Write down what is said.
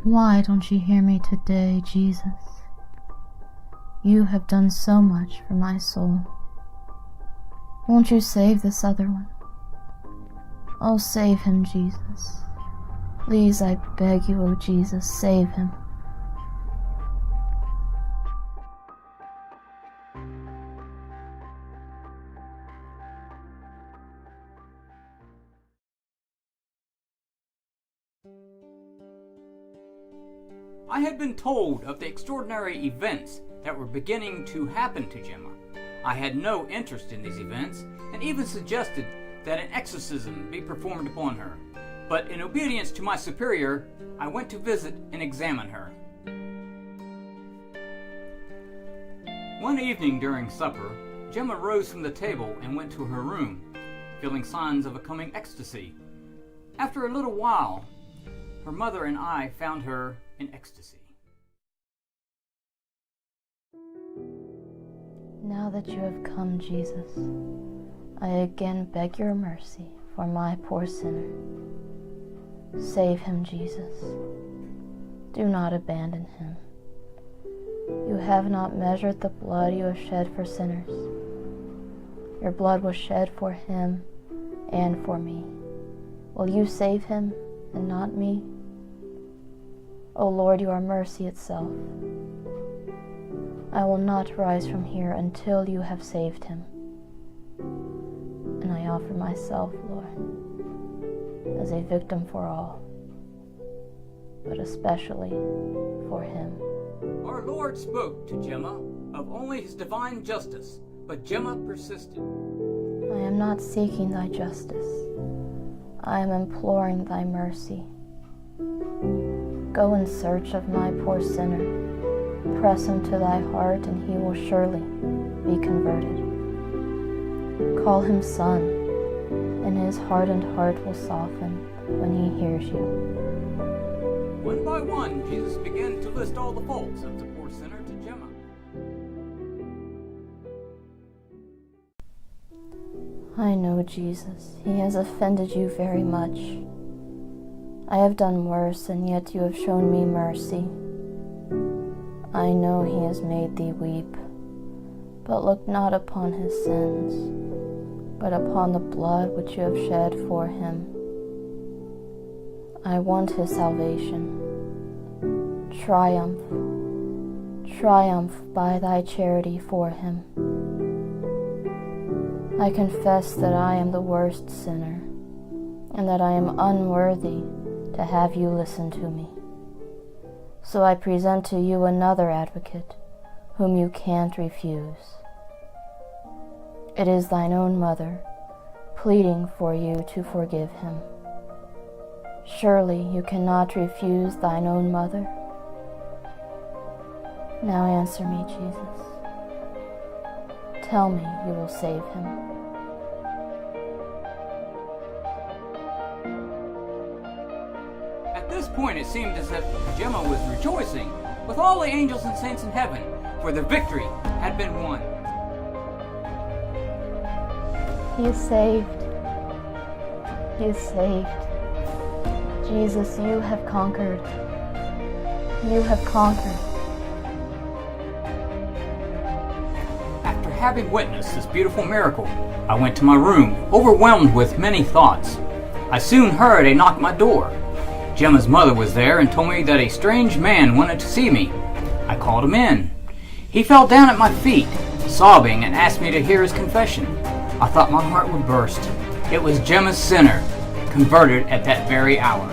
Why don't you hear me today, Jesus? You have done so much for my soul. Won't you save this other one? Oh, save him, Jesus. Please, I beg you, oh Jesus, save him. I had been told of the extraordinary events that were beginning to happen to Gemma. I had no interest in these events, and even suggested that an exorcism be performed upon her. But in obedience to my superior, I went to visit and examine her. One evening during supper, Gemma rose from the table and went to her room, feeling signs of a coming ecstasy. After a little while, her mother and I found her in ecstasy. Now that you have come, Jesus, I again beg your mercy for my poor sinner. Save him, Jesus. Do not abandon him. You have not measured the blood you have shed for sinners. Your blood was shed for him and for me. Will you save him and not me? O Lord, you are mercy itself. I will not rise from here until you have saved him. And I offer myself, Lord, as a victim for all, but especially for him. Our Lord spoke to Gemma of only his divine justice, but Gemma persisted. I am not seeking thy justice. I am imploring thy mercy. Go in search of my poor sinner. Press him to thy heart, and he will surely be converted. Call him son, and his hardened heart will soften when he hears you. One by one, Jesus began to list all the faults of the poor sinner to Gemma. I know, Jesus, he has offended you very much. I have done worse, and yet you have shown me mercy. I know he has made thee weep, but look not upon his sins, but upon the blood which you have shed for him. I want his salvation. Triumph, triumph by thy charity for him. I confess that I am the worst sinner, and that I am unworthy to have you listen to me. So I present to you another advocate, whom you can't refuse. It is thine own mother, pleading for you to forgive him. Surely you cannot refuse thine own mother? Now answer me, Jesus. Tell me you will save him. At this point, it seemed as if Gemma was rejoicing with all the angels and saints in heaven, for the victory had been won. He is saved. He is saved. Jesus, you have conquered. You have conquered. After having witnessed this beautiful miracle, I went to my room, overwhelmed with many thoughts. I soon heard a knock at my door. Gemma's mother was there and told me that a strange man wanted to see me. I called him in. He fell down at my feet, sobbing, and asked me to hear his confession. I thought my heart would burst. It was Gemma's sinner, converted at that very hour.